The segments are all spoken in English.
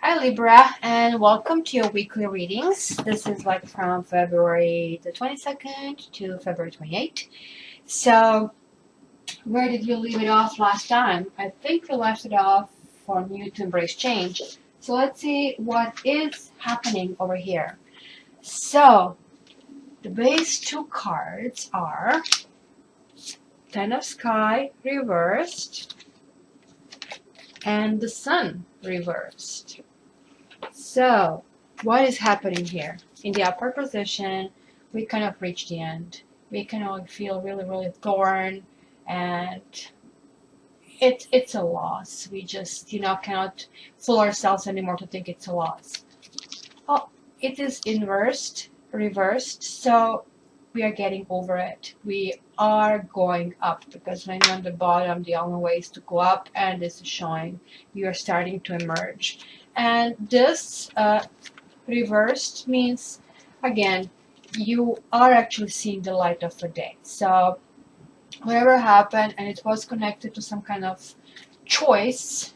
Hi Libra, and welcome to your weekly readings. This is like from February the 22nd to February 28th. So, where did you leave it off last time? I think we left it off for you to embrace change. So, let's see what is happening over here. So, the base two cards are Ten of Sky reversed and the Sun reversed. So, what is happening here? In the upper position, we kind of reach the end. We kind of feel really, really torn, and it's a loss. We just, cannot fool ourselves anymore to think it's a loss. Oh, it is inversed, reversed, so we are getting over it. We are going up because when you're on the bottom, the only way is to go up, and this is showing you are starting to emerge. And this reversed means, again, you are actually seeing the light of the day. So whatever happened, and it was connected to some kind of choice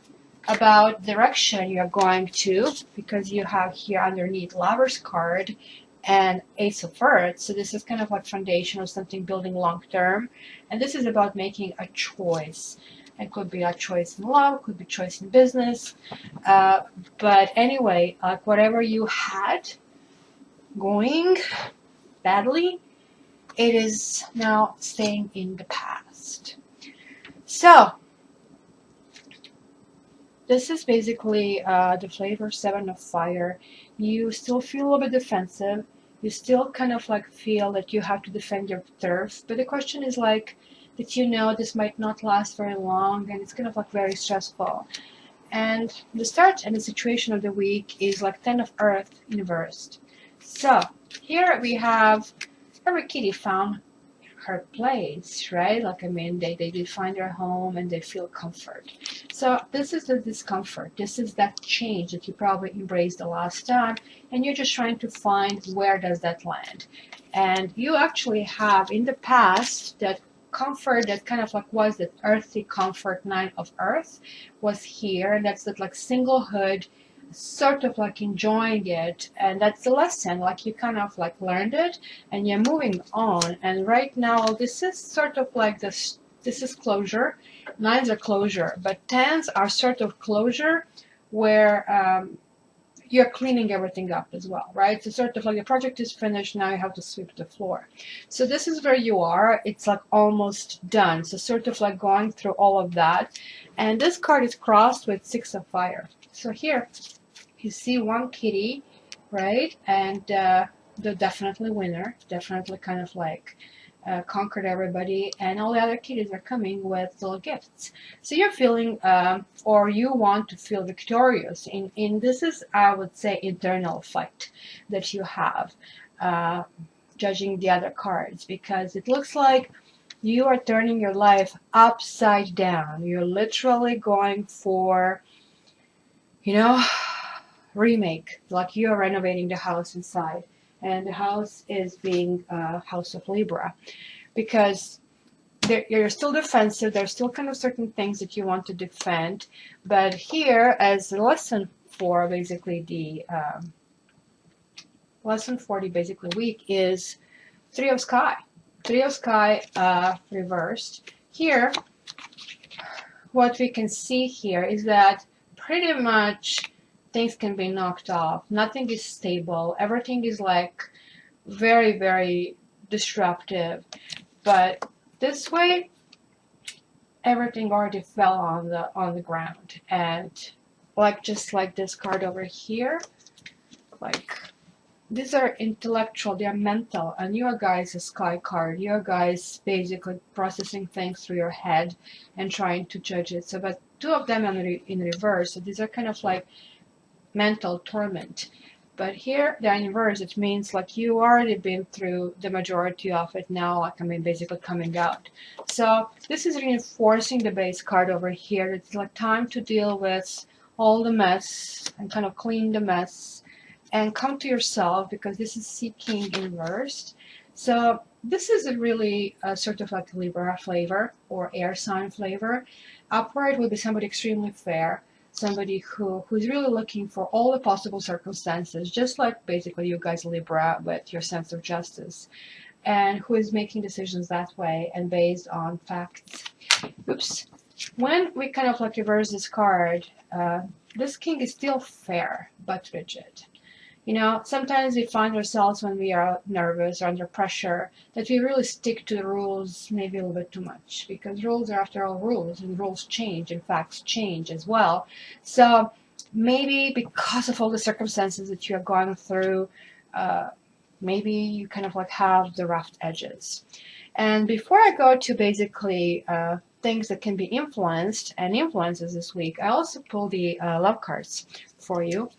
about direction you're going to, because you have here underneath Lover's card and Ace of Earth. So this is kind of like foundation or something building long term. And this is about making a choice. It could be a choice in love, could be choice in business. But anyway, like whatever you had going badly, it is now staying in the past. So this is basically the flavor 7 of fire. You still feel a little bit defensive. You still kind of like feel that you have to defend your turf. But the question is like that this might not last very long, and it's kind of like very stressful. And the start and the situation of the week is like 10 of Earth inversed. So here we have every kitty found her place, right? Like, I mean, they did find their home and they feel comfort. So this is the discomfort. This is that change that you probably embraced the last time, and you're just trying to find where does that land. And you actually have in the past that comfort that kind of like was that earthy comfort. 9 of Earth was here, and that's that like singlehood, sort of like enjoying it, and that's the lesson, like you kind of like learned it and you're moving on. And right now this is sort of like this is closure. Nines are closure, but tens are sort of closure where you're cleaning everything up as well, right? So sort of like the project is finished, now you have to sweep the floor. So this is where you are. It's like almost done. So sort of like going through all of that. And this card is crossed with 6 of fire. So here you see one kitty, right? And the definitely winner, definitely kind of like conquered everybody, and all the other kitties are coming with little gifts. So you're feeling, or you want to feel victorious. In this is, I would say, internal fight that you have, uh, judging the other cards, because it looks like you are turning your life upside down. You're literally going for, you know, remake, like you are renovating the house inside, and the house is being House of Libra, because you're still defensive. There's still kind of certain things that you want to defend, but here, as a lesson for basically the lesson for the basically week is 3 of Sky. 3 of Sky reversed. Here, what we can see here is that pretty much things can be knocked off. Nothing is stable. Everything is like very, very disruptive. But this way, everything already fell on the ground. And like just like this card over here, like these are intellectual, they are mental, and your guys a sky card. Your guys basically processing things through your head and trying to judge it. So, but 2 of them in reverse. So these are kind of like mental torment. But here they're in reverse. It means like you already been through the majority of it now, like I mean basically coming out. So this is reinforcing the base card over here. It's like time to deal with all the mess and kind of clean the mess and come to yourself, because this is seeking inversed. So this is a really sort of like Libra flavor or air sign flavor. Upright will be somebody extremely fair, somebody who's really looking for all the possible circumstances, just like basically you guys Libra with your sense of justice, and who is making decisions that way and based on facts. Oops. When we kind of like reverse this card, this king is still fair but rigid. You know, sometimes we find ourselves when we are nervous or under pressure that we really stick to the rules maybe a little bit too much, because rules are after all rules, and rules change and facts change as well. So maybe because of all the circumstances that you're going through, maybe you kind of like have the rough edges. And before I go to basically things that can be influenced and influences this week, I also pull the love cards for you.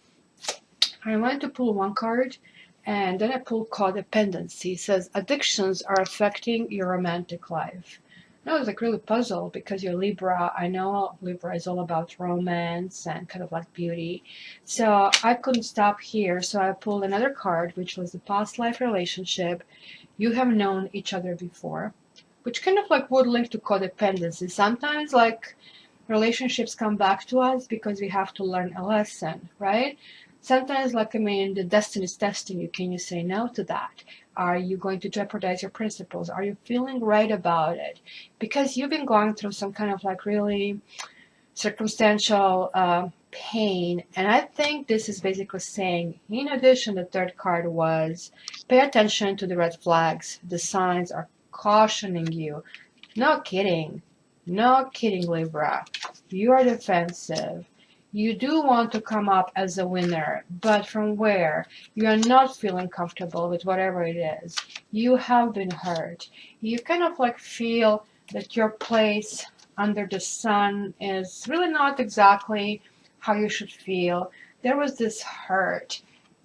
I wanted to pull one card, and then I pulled codependency. It says addictions are affecting your romantic life. And I was like really puzzled because you're Libra. I know Libra is all about romance and kind of like beauty. So I couldn't stop here. So I pulled another card, which was the past life relationship. You have known each other before, which kind of like would link to codependency. Sometimes like relationships come back to us because we have to learn a lesson, right? Sometimes, like, I mean, the destiny is testing you. Can you say no to that? Are you going to jeopardize your principles? Are you feeling right about it? Because you've been going through some kind of like really circumstantial pain. And I think this is basically saying, in addition, the third card was pay attention to the red flags. The signs are cautioning you. No kidding. No kidding, Libra. You are defensive. You do want to come up as a winner, but from where? You are not feeling comfortable with whatever it is. You have been hurt. You kind of like feel that your place under the sun is really not exactly how you should feel. There was this hurt,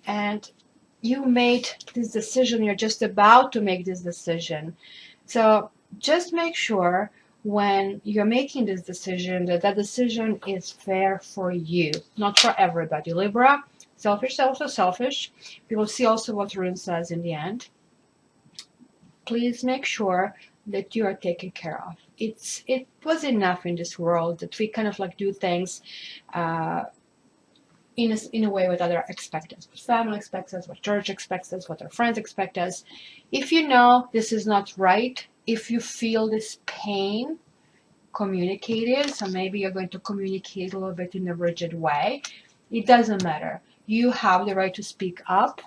and you made this decision. You're just about to make this decision. So just make sure when you're making this decision that that decision is fair for you, not for everybody. Libra, selfish, selfish. We will see also what Rune says in the end. Please make sure that you are taken care of. It was enough in this world that we kind of like do things in a way what other expect us, what family expects us, what church expects us, what our friends expect us. If you know this is not right, if you feel this pain, communicate it. So maybe you're going to communicate a little bit in a rigid way. It doesn't matter. You have the right to speak up,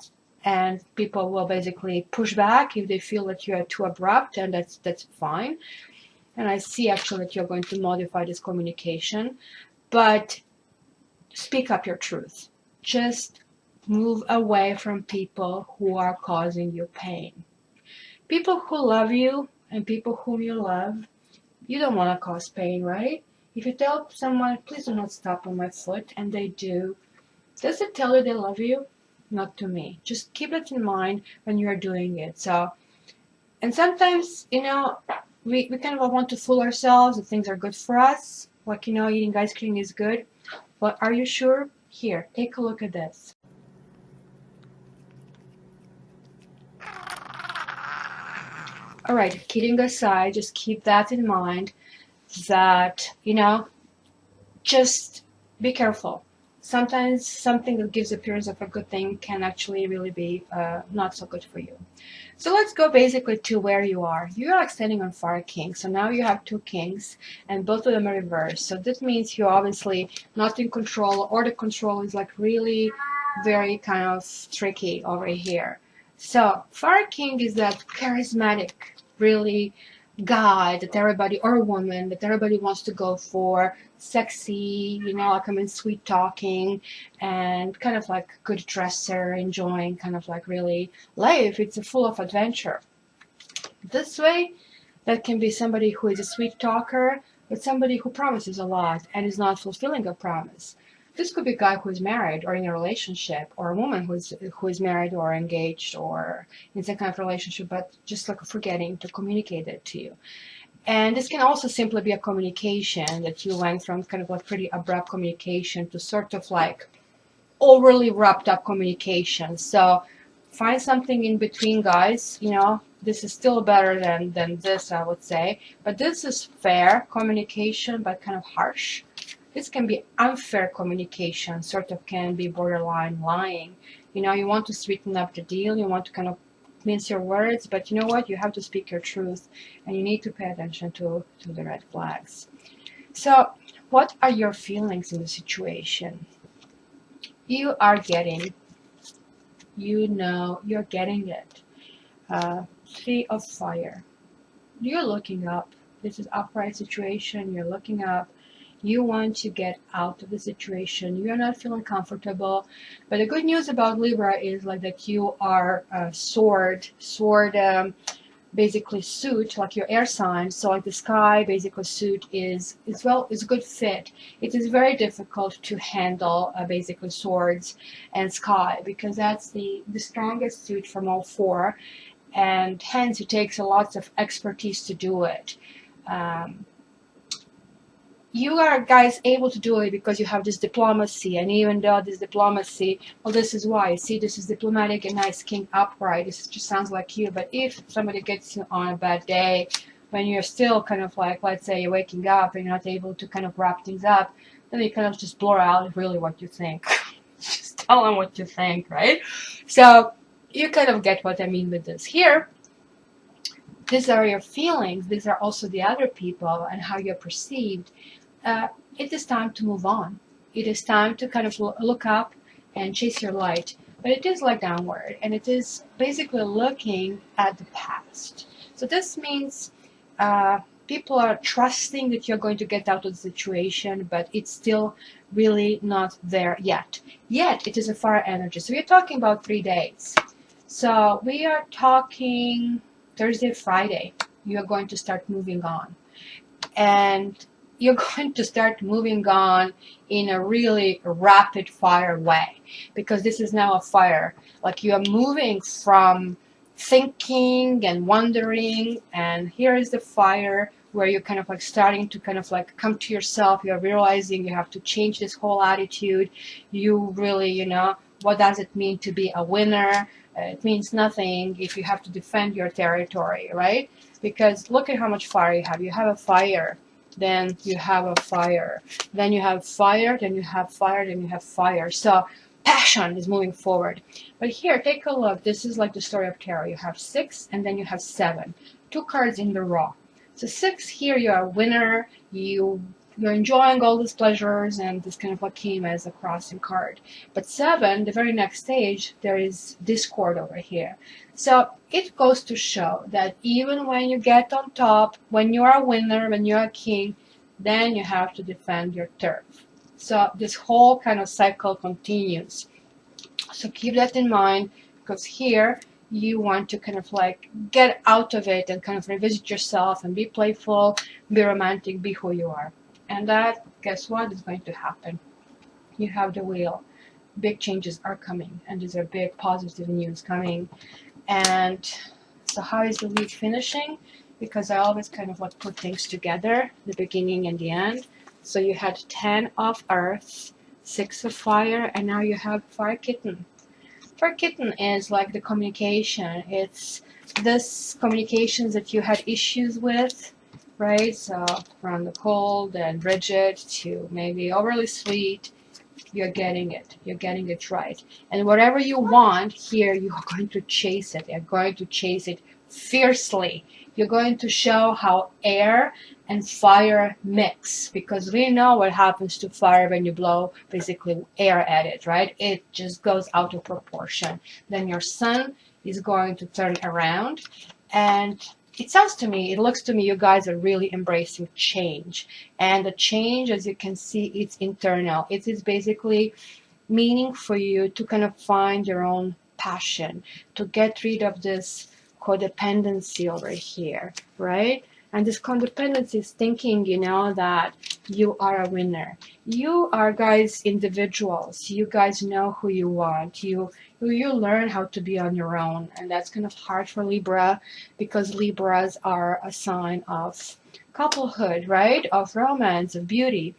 and people will basically push back if they feel that you are too abrupt, and that's fine. And I see actually that you're going to modify this communication, but speak up your truth. Just move away from people who are causing you pain. People who love you and people whom you love, you don't want to cause pain, right? If you tell someone, please do not step on my foot, and they do, does it tell you they love you? Not to me. Just keep that in mind when you're doing it. So, and sometimes, you know, we kind of want to fool ourselves that things are good for us. Like, you know, eating ice cream is good. But are you sure? Here, take a look at this. All right, kidding aside, just keep that in mind that, you know, just be careful. Sometimes something that gives appearance of a good thing can actually really be not so good for you. So let's go basically to where you are. You are like standing on Fire King. So now you have two kings, and both of them are reversed. So this means you're obviously not in control, or the control is like really very kind of tricky over here. So Fire King is that charismatic, really guy that everybody, or woman that everybody wants to go for, sexy, you know, like I mean, sweet talking, and kind of like good dresser, enjoying kind of like really life. It's full of adventure. This way, that can be somebody who is a sweet talker, but somebody who promises a lot and is not fulfilling a promise. This could be a guy who is married or in a relationship, or a woman who is married or engaged or in some kind of relationship, but just like forgetting to communicate it to you. And this can also simply be a communication that you went from kind of like pretty abrupt communication to sort of like overly wrapped up communication. So find something in between, guys. You know, this is still better than this, I would say. But this is fair communication, but kind of harsh. This can be unfair communication, sort of can be borderline lying. You know, you want to sweeten up the deal, you want to kind of mince your words, but you know what? You have to speak your truth, and you need to pay attention to the red flags. So, what are your feelings in the situation? You are getting, you know, you're getting it. Three of fire. You're looking up. This is upright situation. You're looking up. You want to get out of the situation. You're not feeling comfortable. But the good news about Libra is like that you are a sword basically suit, like your air sign. So like the sky basically suit is well, it's a good fit. It is very difficult to handle basically swords and sky, because that's the strongest suit from all four, and hence it takes a lot of expertise to do it. You are guys able to do it because you have this diplomacy, and even though this diplomacy, well, this is why, see, this is diplomatic and nice, king upright, this just sounds like you. But if somebody gets you on a bad day, when you're still kind of like, let's say you're waking up and you're not able to kind of wrap things up, then you kind of just blur out really what you think. Just tell them what you think, right? So you kind of get what I mean with this here. These are your feelings, these are also the other people and how you're perceived. It is time to move on. It is time to kind of look up and chase your light. But it is like downward, and it is basically looking at the past. So this means people are trusting that you're going to get out of the situation, but it's still really not there yet. Yet it is a fire energy. So we're talking about 3 days. So we are talking Thursday, Friday. You're going to start moving on. And you're going to start moving on in a really rapid fire way, because this is now a fire. Like you are moving from thinking and wondering, and here is the fire where you're kind of like starting to kind of like come to yourself. You're realizing you have to change this whole attitude. You really, you know, what does it mean to be a winner? It means nothing if you have to defend your territory, right? Because look at how much fire you have. You have a fire, then you have a fire, then you have fire, then you have fire, then you have fire. So passion is moving forward. But here, take a look. This is like the story of tarot. You have 6 and then you have 7. 2 cards in the raw. So 6 here, you're a winner. You're enjoying all these pleasures, and this kind of what came as a crossing card. But 7, the very next stage, there is discord over here. So it goes to show that even when you get on top, when you're a winner, when you're a king, then you have to defend your turf. So this whole kind of cycle continues. So keep that in mind, because here you want to kind of like get out of it and kind of revisit yourself and be playful, be romantic, be who you are. And that, guess what, is going to happen. You have the wheel. Big changes are coming, and these are big positive news coming. And so how is the week finishing? Because I always kind of like put things together, the beginning and the end. So you had 10 of earth, 6 of fire, and now you have fire kitten. Fire kitten is like the communication. It's this communications that you had issues with, right? So from the cold and rigid to maybe overly sweet, you're getting it. You're getting it right. And whatever you want here, you are going to chase it. You're going to chase it fiercely. You're going to show how air and fire mix, because we know what happens to fire when you blow basically air at it, right? It just goes out of proportion. Then your sun is going to turn around, and it sounds to me, it looks to me, you guys are really embracing change. And the change, as you can see, it's internal. It is basically meaning for you to kind of find your own passion, to get rid of this codependency over here, right? And this codependency is thinking, you know, that you are a winner. You are, guys, individuals. You guys know who you want. You learn how to be on your own. And that's kind of hard for Libra, because Libras are a sign of couplehood, right? Of romance, of beauty,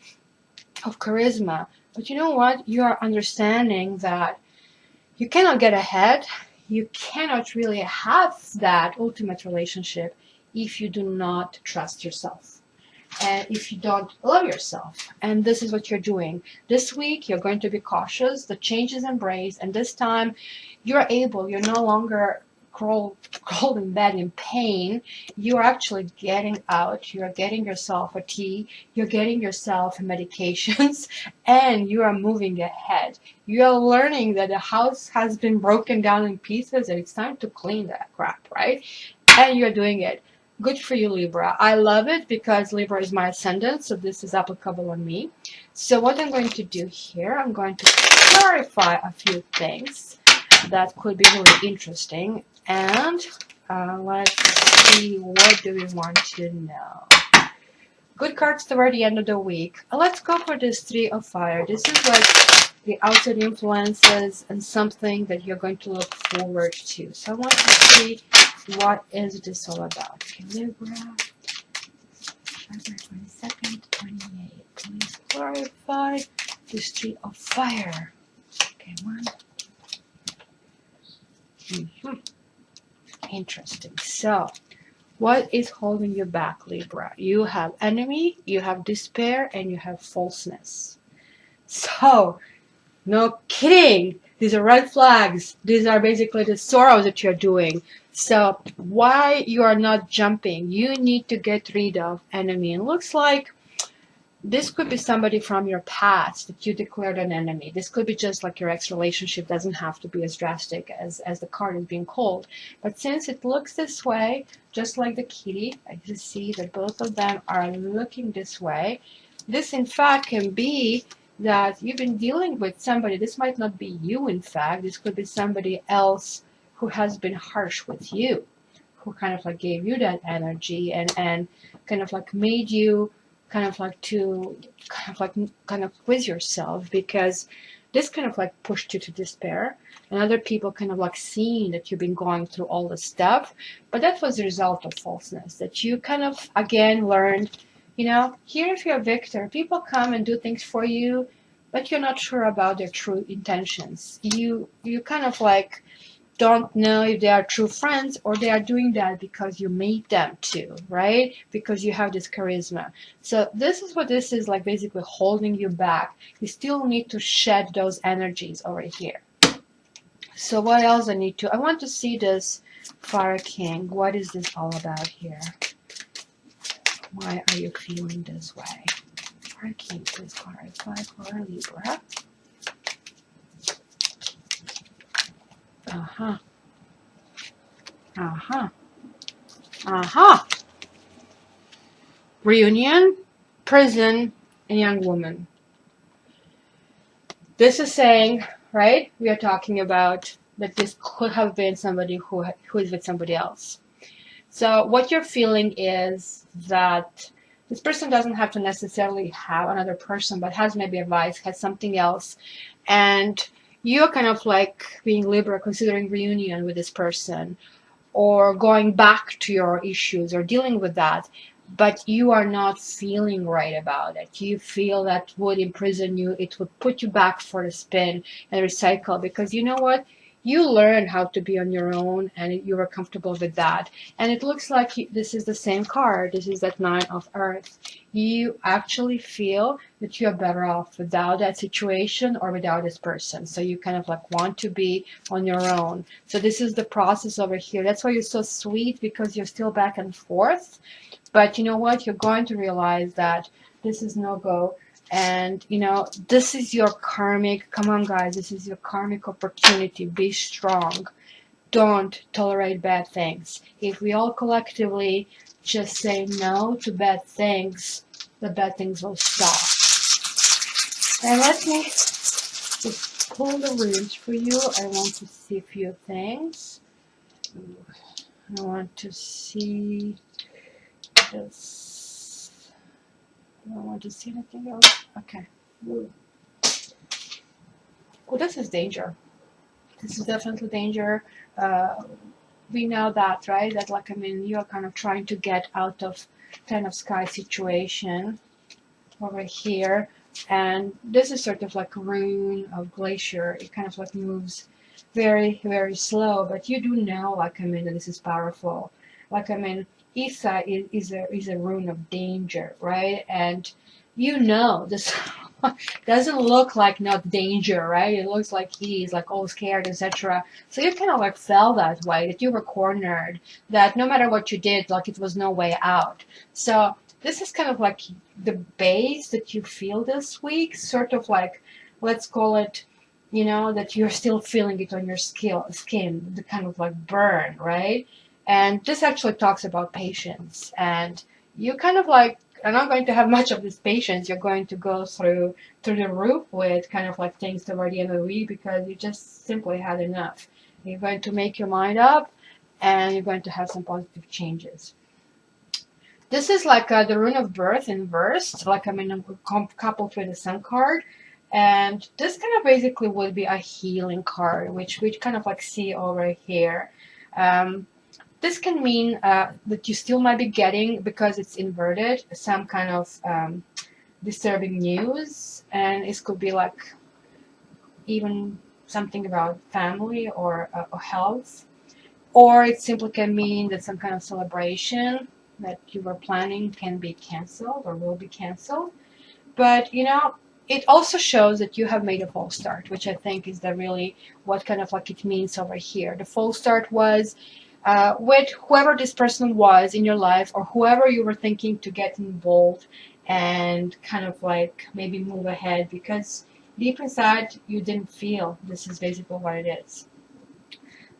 of charisma. But you know what? You are understanding that you cannot get ahead. You cannot really have that ultimate relationship if you do not trust yourself. and if you don't love yourself. And this is what you're doing. This week, you're going to be cautious. The change is embraced. And this time, you're no longer crawled in bed in pain. You're actually getting out. You're getting yourself a tea. You're getting yourself medications. And you are moving ahead. You are learning that the house has been broken down in pieces and it's time to clean that crap, right? And you're doing it. Good for you, Libra. I love it because Libra is my ascendant, so this is applicable on me. So what I'm going to do here, I'm going to clarify a few things that could be really interesting. And let's see, what do we want to know? Good cards toward the end of the week. Let's go for this Three of Fire. This is like the outside influences and something that you're going to look forward to. So I want to see, what is this all about? Okay, Libra, February 22nd, 28. Please clarify this Three of Fire. Okay, one. Interesting. So, what is holding you back, Libra? You have enemy, you have despair, and you have falseness. So, no kidding. These are red flags. These are basically the sorrows that you're doing. So, why you are not jumping? You need to get rid of enemy. It looks like this could be somebody from your past that you declared an enemy. This could be just like your ex-relationship. Doesn't have to be as drastic as the card is being called. But since it looks this way, just like the kitty, I just see that both of them are looking this way. This, in fact, can be that you've been dealing with somebody. This might not be you, in fact. This could be somebody else who has been harsh with you, who kind of like gave you that energy and kind of like made you kind of quiz yourself, because this kind of like pushed you to despair, and other people kind of like seeing that you've been going through all this stuff, but that was the result of falseness, that you kind of again learned, here if you're a victor, people come and do things for you, but you're not sure about their true intentions. You kind of like don't know if they are true friends or they are doing that because you made them to, right? Because you have this charisma. So this is what this is like, basically holding you back. You still need to shed those energies over here. So what else I want to see this Fire King. What is this all about here? Why are you feeling this way? Fire King, please clarify for Libra. Uh-huh. Uh-huh. Uh-huh. Reunion, prison, and young woman. This is saying, right, we are talking about that this could have been somebody who is with somebody else. So what you're feeling is that this person doesn't have to necessarily have another person, but has maybe a vice, has something else, and you're kind of like being Libra, considering reunion with this person or going back to your issues or dealing with that, but you are not feeling right about it. You feel that would imprison you, it would put you back for a spin and recycle, because you know what? You learn how to be on your own and you are comfortable with that. And it looks like this is the same card. This is that Nine of Earth. You actually feel that you are better off without that situation or without this person. So you kind of like want to be on your own. So this is the process over here. That's why you're so sweet, because you're still back and forth. But you know what? You're going to realize that this is no go. And this is your karmic, come on guys, this is your karmic opportunity. Be strong. Don't tolerate bad things. If we all collectively just say no to bad things, the bad things will stop. And let me just pull the runes for you. I want to see a few things. I want to see this. I don't want to see anything else. Okay. Ooh. Well, this is danger. This is definitely danger. We know that, right? That you're kind of trying to get out of Ten of Sky situation over here. And this is sort of like a rune of glacier. It kind of like moves very, very slow. But you do know, that this is powerful. Isa is a rune of danger, right? And this doesn't look like not danger, right? It looks like he's like all scared, etc. So you kind of like felt that way, that you were cornered, that no matter what you did, like it was no way out. So this is kind of like the base that you feel this week, sort of like, let's call it, that you're still feeling it on your skin, the kind of like burn, right? And this actually talks about patience. And you kind of like are not going to have much of this patience. You're going to go through the roof with kind of like things toward the end of the week because you just simply had enough. You're going to make your mind up and you're going to have some positive changes. This is like the rune of birth inversed, like coupled with the sun card. And this kind of basically would be a healing card, which we kind of like see over here. This can mean that you still might be getting, because it's inverted, some kind of disturbing news. And it could be like even something about family or health. Or it simply can mean that some kind of celebration that you were planning can be canceled or will be canceled. But, it also shows that you have made a false start, which I think is really what kind of like it means over here. The false start was with whoever this person was in your life, or whoever you were thinking to get involved and kind of like maybe move ahead, because deep inside you didn't feel this is basically what it is.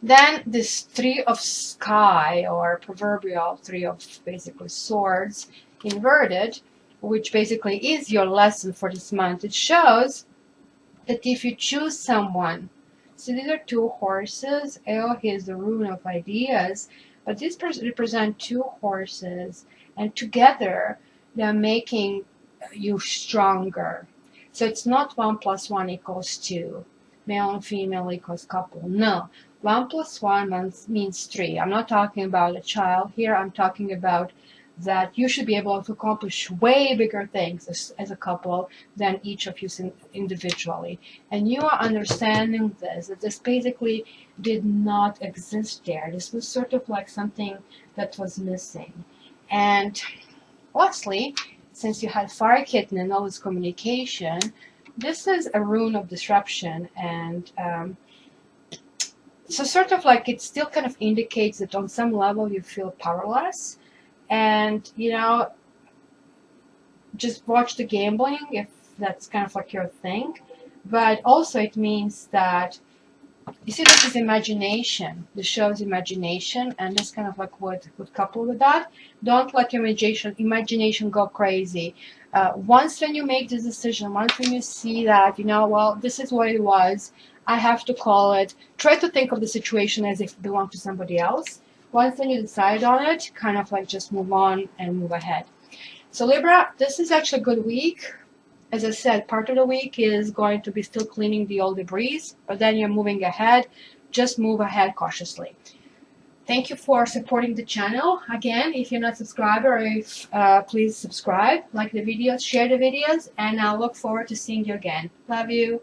Then this Three of Sky, or proverbial Three of basically Swords inverted, which basically is your lesson for this month. It shows that if you choose someone, so these are two horses. Here's the rune of ideas, but these represent two horses, and together they're making you stronger. So it's not 1 + 1 = 2, male and female equals couple. No, 1 + 1 means 3. I'm not talking about a child here. I'm talking about that you should be able to accomplish way bigger things as a couple than each of you individually. And you are understanding this, that this basically did not exist there. This was sort of like something that was missing. And lastly, since you had Fire Kitten and all this communication, this is a rune of disruption. And so sort of like it still kind of indicates that on some level you feel powerless. And, just watch the gambling if that's kind of like your thing. But also it means that, you see, this is imagination. This shows imagination, and this kind of like would couple with that. Don't let your imagination go crazy. Once when you make this decision, once when you see that, well, this is what it was, I have to call it. Try to think of the situation as if it belonged to somebody else. Once then you decide on it, kind of like just move on and move ahead. So Libra, this is actually a good week. As I said, part of the week is going to be still cleaning the old debris, but then you're moving ahead. Just move ahead cautiously. Thank you for supporting the channel. Again, if you're not a subscriber, please subscribe, like the videos, share the videos, and I'll look forward to seeing you again. Love you.